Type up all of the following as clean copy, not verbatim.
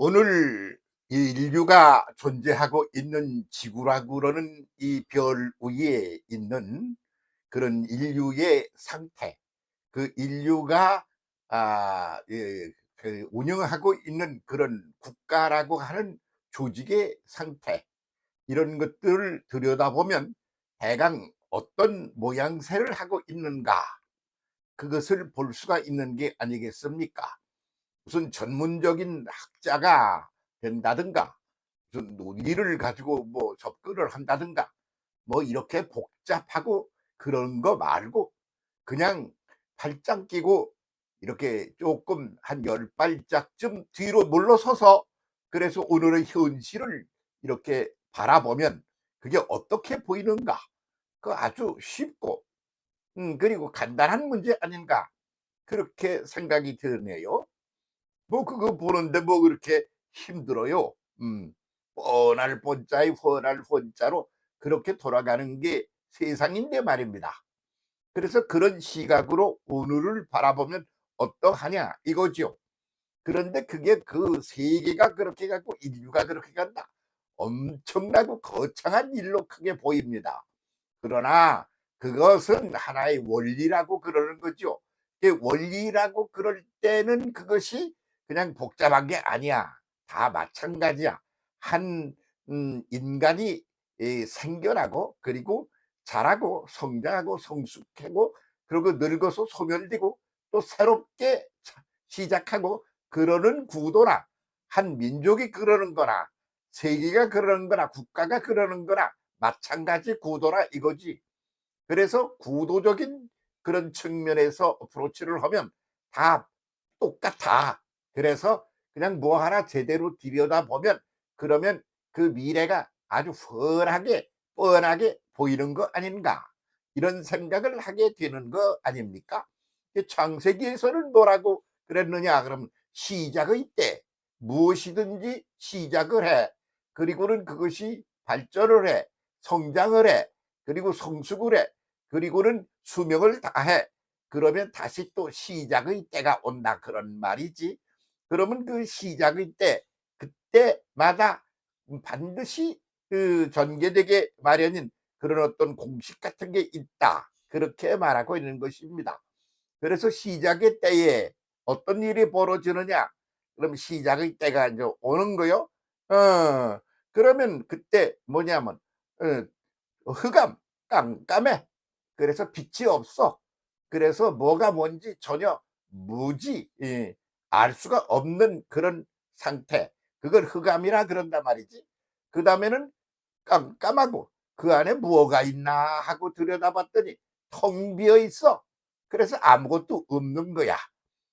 오늘 이 인류가 존재하고 있는 지구라고 그러는 이 별 위에 있는 그런 인류의 상태, 그 인류가 그 운영하고 있는 그런 국가라고 하는 조직의 상태, 이런 것들을 들여다보면 대강 어떤 모양새를 하고 있는가, 그것을 볼 수가 있는 게 아니겠습니까? 무슨 전문적인 학자가 된다든가, 무슨 논리를 가지고 뭐 접근을 한다든가, 뭐 이렇게 복잡하고 그런 거 말고 그냥 팔짱 끼고 이렇게 조금 한 열 발짝쯤 뒤로 물러서서, 그래서 오늘의 현실을 이렇게 바라보면 그게 어떻게 보이는가, 그 아주 쉽고 그리고 간단한 문제 아닌가, 그렇게 생각이 드네요. 뭐 그거 보는데 뭐 그렇게 힘들어요. 뻔할 뻔자에 훤할 훤자로 그렇게 돌아가는 게 세상인데 말입니다. 그래서 그런 시각으로 오늘을 바라보면 어떠하냐 이거죠. 그런데 그게 그 세계가 그렇게 갖고 인류가 그렇게 간다, 엄청나고 거창한 일로 크게 보입니다. 그러나 그것은 하나의 원리라고 그러는 거죠. 원리라고 그럴 때는 그것이 그냥 복잡한 게 아니야. 다 마찬가지야. 한 인간이 생겨나고, 그리고 자라고 성장하고 성숙하고, 그리고 늙어서 소멸되고 또 새롭게 시작하고, 그러는 구도나 한 민족이 그러는 거나 세계가 그러는 거나 국가가 그러는 거나 마찬가지 구도라 이거지. 그래서 구도적인 그런 측면에서 어프로치를 하면 다 똑같아. 그래서 그냥 뭐 하나 제대로 들여다보면, 그러면 그 미래가 아주 훤하게 뻔하게 보이는 거 아닌가, 이런 생각을 하게 되는 거 아닙니까? 창세기에서는 뭐라고 그랬느냐 그러면, 시작의 때 무엇이든지 시작을 해, 그리고는 그것이 발전을 해, 성장을 해, 그리고 성숙을 해, 그리고는 수명을 다해, 그러면 다시 또 시작의 때가 온다, 그런 말이지. 그러면 그 시작의 때, 그때마다 반드시 그 전개되게 마련인 그런 어떤 공식 같은 게 있다, 그렇게 말하고 있는 것입니다. 그래서 시작의 때에 어떤 일이 벌어지느냐, 그럼 시작의 때가 이제 오는 거요. 그러면 그때 뭐냐면 흑암, 깜깜해. 그래서 빛이 없어. 그래서 뭐가 뭔지 전혀 무지, 알 수가 없는 그런 상태, 그걸 흑암이라 그런단 말이지. 그 다음에는 깜깜하고 그 안에 뭐가 있나 하고 들여다봤더니 텅 비어 있어. 그래서 아무것도 없는 거야.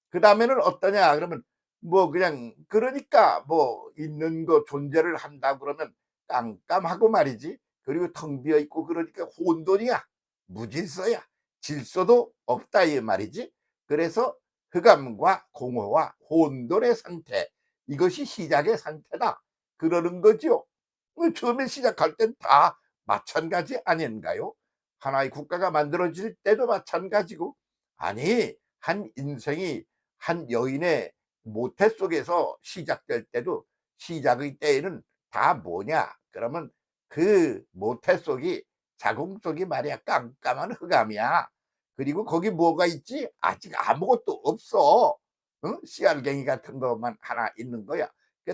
그 다음에는 어떠냐 그러면, 뭐 그냥 그러니까 뭐 있는 거 존재를 한다 그러면 깜깜하고 말이지. 그리고 텅 비어 있고 그러니까 혼돈이야, 무질서야, 질서도 없다 이 말이지. 그래서 흑암과 공허와 혼돈의 상태, 이것이 시작의 상태다 그러는 거죠. 처음에 시작할 땐 다 마찬가지 아닌가요? 하나의 국가가 만들어질 때도 마찬가지고, 아니 한 인생이 한 여인의 모태 속에서 시작될 때도 시작의 때에는 다 뭐냐 그러면, 그 모태 속이, 자궁 속이 말이야 깜깜한 흑암이야. 그리고 거기 뭐가 있지? 아직 아무것도 없어. 응? 씨알갱이 같은 것만 하나 있는 거야.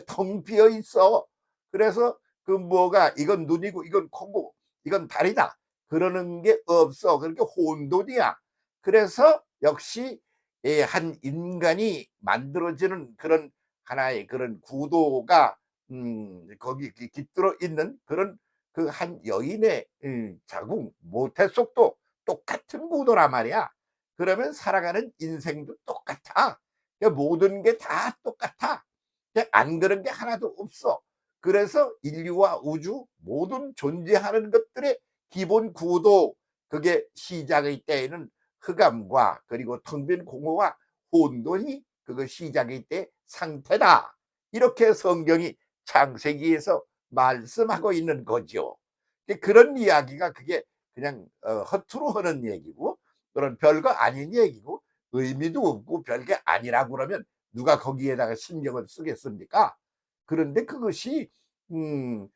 텅 비어 있어. 그래서 그 뭐가 이건 눈이고 이건 코고 이건 다리다 그러는 게 없어. 그러니까 혼돈이야. 그래서 역시 한 인간이 만들어지는 그런 하나의 그런 구도가 거기 깃들어 있는 그런 그 한 여인의 자궁 모태 속도 똑같은 구도란 말이야. 그러면 살아가는 인생도 똑같아. 그러니까 모든 게 다 똑같아. 안 그런 게 하나도 없어. 그래서 인류와 우주 모든 존재하는 것들의 기본 구도, 그게 시작의 때에는 흑암과 그리고 텅 빈 공허와 혼돈이 그거 시작의 때 상태다, 이렇게 성경이 창세기에서 말씀하고 있는 거죠. 그런 이야기가 그게 그냥 허투루 하는 얘기고, 그런 별거 아닌 얘기고 의미도 없고 별게 아니라고 그러면 누가 거기에다가 신경을 쓰겠습니까? 그런데 그것이 음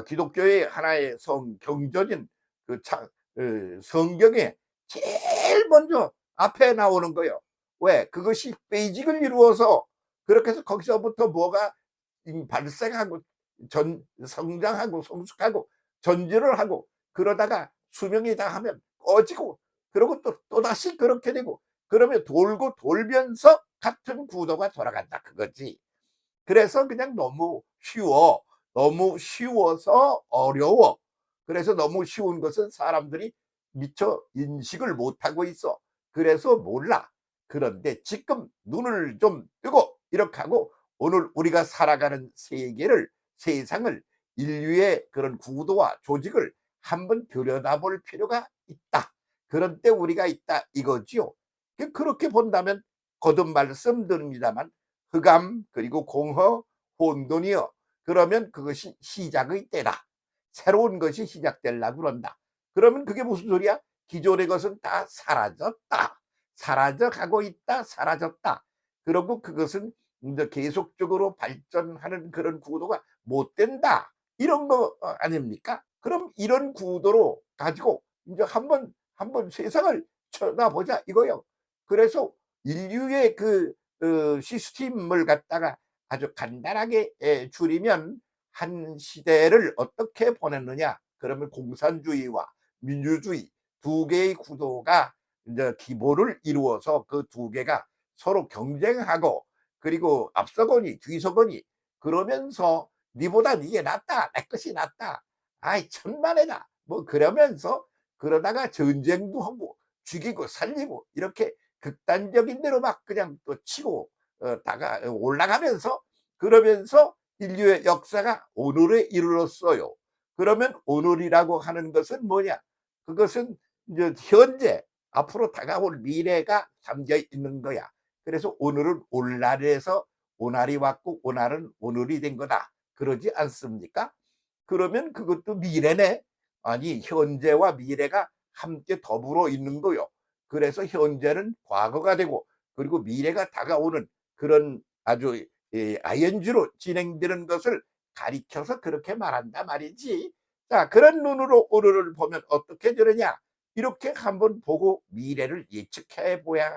기독교의 하나의 경전인 성경에 제일 먼저 앞에 나오는 거예요. 왜? 그것이 베이직을 이루어서 그렇게 해서 거기서부터 뭐가 발생하고 성장하고 성숙하고 전진을 하고 그러다가 수명이 다하면 꺼지고 그러고 또다시 그렇게 되고 그러면 돌고 돌면서 같은 구도가 돌아간다 그거지. 그래서 그냥 너무 쉬워. 너무 쉬워서 어려워. 그래서 너무 쉬운 것은 사람들이 미처 인식을 못하고 있어. 그래서 몰라. 그런데 지금 눈을 좀 뜨고 이렇게 하고 오늘 우리가 살아가는 세계를, 세상을, 인류의 그런 구도와 조직을 한번 들여다볼 필요가 있다. 그런 때 우리가 있다 이거지요. 그렇게 본다면 거듭 말씀드립니다만 흑암 그리고 공허 혼돈이여 그러면 그것이 시작의 때다. 새로운 것이 시작되려고 그런다. 그러면 그게 무슨 소리야? 기존의 것은 다 사라졌다. 사라져 가고 있다. 사라졌다. 그리고 그것은 이제 계속적으로 발전하는 그런 구도가 못 된다. 이런 거 아닙니까? 그럼 이런 구도로 가지고 이제 한번 세상을 쳐다보자 이거요. 그래서 인류의 시스템을 갖다가 아주 간단하게 줄이면 한 시대를 어떻게 보냈느냐 그러면 공산주의와 민주주의 두 개의 구도가 이제 기본을 이루어서 그 두 개가 서로 경쟁하고 그리고 앞서거니 뒤서거니 그러면서 니보다 이게 낫다 내 것이 낫다 아이 천만에다 뭐 그러면서 그러다가 전쟁도 하고 죽이고 살리고 이렇게 극단적인 대로 막 그냥 또 치고 다가 올라가면서 그러면서 인류의 역사가 오늘에 이르렀어요. 그러면 오늘이라고 하는 것은 뭐냐? 그것은 이제 현재 앞으로 다가올 미래가 담겨 있는 거야. 그래서 오늘은 오늘에서 오늘이 왔고 오늘은 오늘이 된 거다. 그러지 않습니까? 그러면 그것도 미래네. 아니 현재와 미래가 함께 더불어 있는 거요. 그래서 현재는 과거가 되고 그리고 미래가 다가오는 그런 아주 ING로 진행되는 것을 가리켜서 그렇게 말한다 말이지. 자, 그런 눈으로 오늘을 보면 어떻게 되느냐? 이렇게 한번 보고 미래를 예측해 보야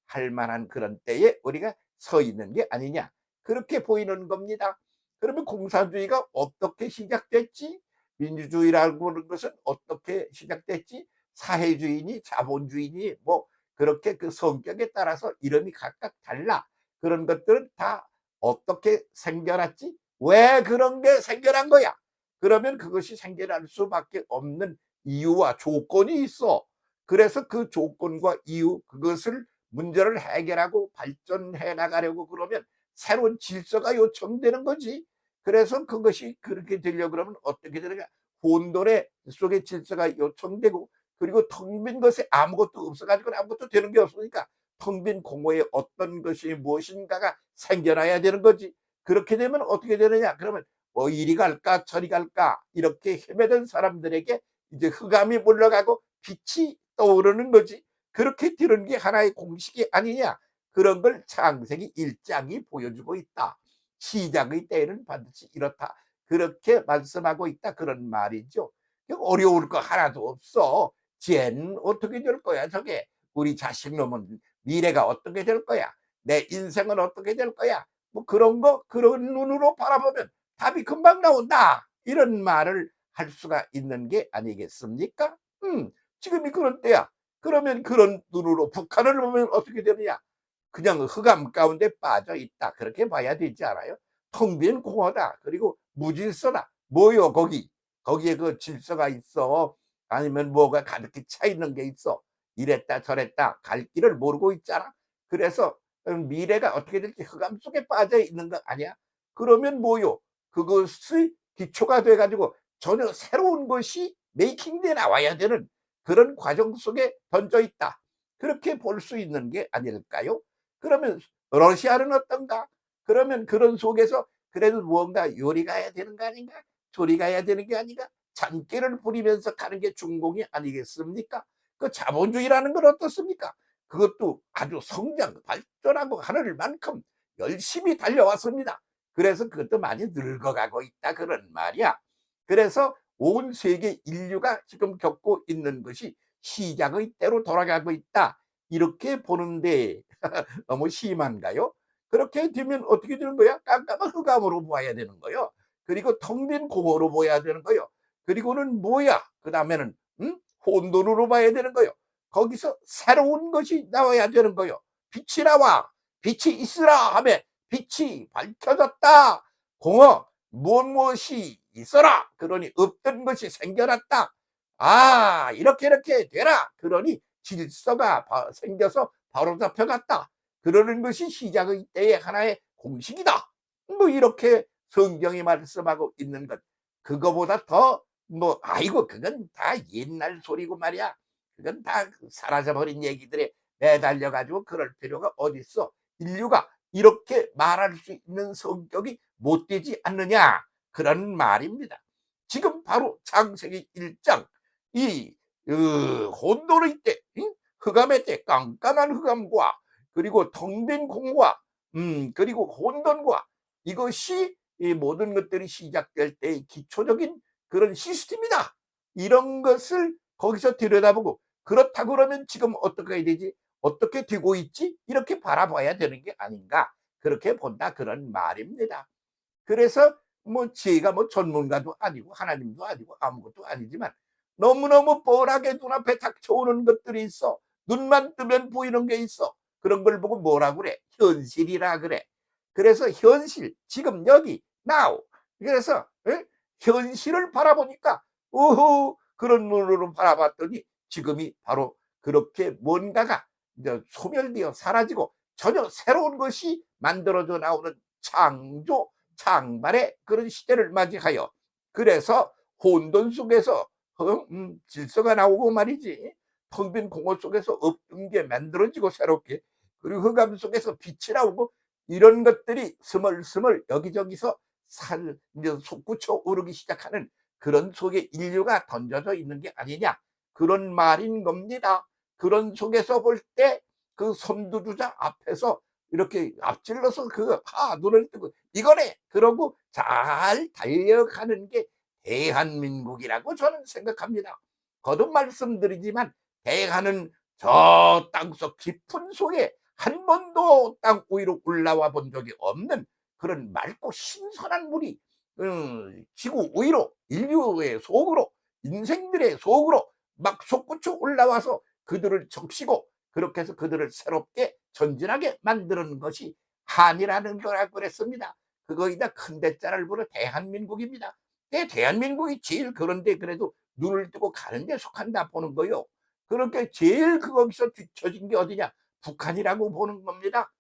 할 만한 그런 때에 우리가 서 있는 게 아니냐. 그렇게 보이는 겁니다. 그러면 공산주의가 어떻게 시작됐지? 민주주의라고 하는 것은 어떻게 시작됐지? 사회주의니 자본주의니 뭐 그렇게 그 성격에 따라서 이름이 각각 달라. 그런 것들은 다 어떻게 생겨났지? 왜 그런 게 생겨난 거야? 그러면 그것이 생겨날 수밖에 없는 이유와 조건이 있어. 그래서 그 조건과 이유 그것을 문제를 해결하고 발전해 나가려고 그러면 새로운 질서가 요청되는 거지. 그래서 그것이 그렇게 되려고 그러면 어떻게 되느냐? 혼돈의 속에 질서가 요청되고 그리고 텅 빈 것에 아무것도 없어 가지고 아무것도 되는 게 없으니까 텅 빈 공허에 어떤 것이 무엇인가가 생겨나야 되는 거지. 그렇게 되면 어떻게 되느냐? 그러면 뭐 이리 갈까 저리 갈까 이렇게 헤매던 사람들에게 이제 흑암이 물러가고 빛이 떠오르는 거지. 그렇게 되는 게 하나의 공식이 아니냐. 그런 걸 창세기 1장이 보여주고 있다. 시작의 때에는 반드시 이렇다. 그렇게 말씀하고 있다. 그런 말이죠. 어려울 거 하나도 없어. 쟤는 어떻게 될 거야, 저게. 우리 자식 놈은 미래가 어떻게 될 거야. 내 인생은 어떻게 될 거야. 뭐 그런 거, 그런 눈으로 바라보면 답이 금방 나온다. 이런 말을 할 수가 있는 게 아니겠습니까? 지금이 그런 때야. 그러면 그런 눈으로 북한을 보면 어떻게 되느냐. 그냥 흑암 가운데 빠져 있다. 그렇게 봐야 되지 않아요? 텅 빈 공허다. 그리고 무질서다. 뭐요, 거기? 거기에 그 질서가 있어. 아니면 뭐가 가득히 차 있는 게 있어. 이랬다 저랬다. 갈 길을 모르고 있잖아. 그래서 미래가 어떻게 될지 흑암 속에 빠져 있는 거 아니야? 그러면 뭐요? 그것이 기초가 돼 가지고 전혀 새로운 것이 메이킹돼 나와야 되는 그런 과정 속에 던져 있다. 그렇게 볼 수 있는 게 아닐까요? 그러면 러시아는 어떤가? 그러면 그런 속에서 그래도 무언가 요리 가야 되는 거 아닌가? 조리 가야 되는 게 아닌가? 잔꾀를 부리면서 가는 게 중공이 아니겠습니까? 그 자본주의라는 건 어떻습니까? 그것도 아주 성장, 발전하고 하늘 만큼 열심히 달려왔습니다. 그래서 그것도 많이 늙어가고 있다 그런 말이야. 그래서 온 세계 인류가 지금 겪고 있는 것이 시작의 때로 돌아가고 있다. 이렇게 보는데 너무 심한가요? 그렇게 되면 어떻게 되는 거야? 깜깜한 흑암으로 보아야 되는 거요. 그리고 텅 빈 공허로 보아야 되는 거요. 그리고는 뭐야? 그다음에는 혼돈으로 봐야 되는 거요. 거기서 새로운 것이 나와야 되는 거요. 빛이 나와. 빛이 있으라 하며 빛이 밝혀졌다. 공허 무엇이 있어라. 그러니 없던 것이 생겨났다. 아, 이렇게 되라. 그러니 질서가 생겨서 바로 잡혀갔다. 그러는 것이 시작의 때의 하나의 공식이다. 뭐 이렇게 성경이 말씀하고 있는 것. 그거보다 더 뭐 아이고 그건 다 옛날 소리고 말이야. 그건 다 사라져버린 얘기들에 매달려 가지고 그럴 필요가 어딨어. 인류가 이렇게 말할 수 있는 성격이 못 되지 않느냐 그런 말입니다. 지금 바로 창세기 1장 이 혼돈의 때, 흑암의 때, 깜깜한 흑암과 그리고 텅 빈 공과 그리고 혼돈과 이것이 이 모든 것들이 시작될 때의 기초적인 그런 시스템이다. 이런 것을 거기서 들여다보고 그렇다 그러면 지금 어떻게 해야 되지? 어떻게 되고 있지? 이렇게 바라봐야 되는 게 아닌가? 그렇게 본다 그런 말입니다. 그래서 뭐 제가 뭐 전문가도 아니고 하나님도 아니고 아무것도 아니지만 너무너무 뻔하게 눈앞에 닥쳐오는 것들이 있어. 눈만 뜨면 보이는 게 있어. 그런 걸 보고 뭐라 그래? 현실이라 그래. 그래서 현실, 지금 여기 now. 그래서 현실을 바라보니까 오호 그런 눈으로 바라봤더니 지금이 바로 그렇게 뭔가가 이제 소멸되어 사라지고 전혀 새로운 것이 만들어져 나오는 창조 창발의 그런 시대를 맞이하여 그래서 혼돈 속에서 질서가 나오고 말이지. 텅 빈 공허 속에서 없던 게 만들어지고 새롭게 그리고 흑암 속에서 빛이 나오고 이런 것들이 스멀스멀 여기저기서 이제 솟구쳐 오르기 시작하는 그런 속에 인류가 던져져 있는 게 아니냐 그런 말인 겁니다. 그런 속에서 볼 때 그 선두주자 앞에서 이렇게 앞질러서 눈을 뜨고 이거네 그러고 잘 달려가는 게 대한민국이라고 저는 생각합니다. 거듭 말씀드리지만 대한은 저 땅속 깊은 속에 한 번도 땅 위로 올라와 본 적이 없는 그런 맑고 신선한 물이 지구 위로 인류의 속으로 인생들의 속으로 막 솟구쳐 올라와서 그들을 적시고 그렇게 해서 그들을 새롭게 전진하게 만드는 것이 한이라는 거라고 그랬습니다. 그거이다 큰 대자를 부르 대한민국입니다. 대한민국이 제일 그런데 그래도 눈을 뜨고 가는 데 속한다 보는 거요. 그렇게 제일 거기서 뒤처진 게 어디냐? 북한이라고 보는 겁니다.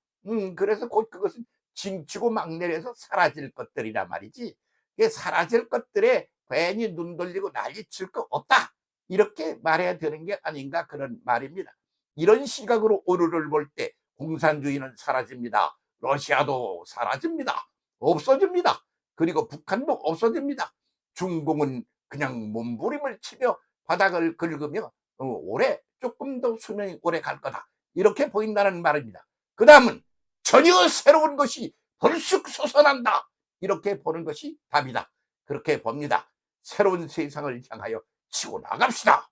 그래서 곧 그것은 징치고 막 내려서 사라질 것들이란 말이지. 이게 사라질 것들에 괜히 눈 돌리고 난리칠 거 없다. 이렇게 말해야 되는 게 아닌가 그런 말입니다. 이런 시각으로 오늘을 볼 때 공산주의는 사라집니다. 러시아도 사라집니다. 없어집니다. 그리고 북한도 없어집니다. 중공은 그냥 몸부림을 치며 바닥을 긁으며 오래 조금 더 수명이 오래 갈 거다. 이렇게 보인다는 말입니다. 그 다음은 전혀 새로운 것이 벌쑥 솟아난다. 이렇게 보는 것이 답이다. 그렇게 봅니다. 새로운 세상을 향하여 치고 나갑시다.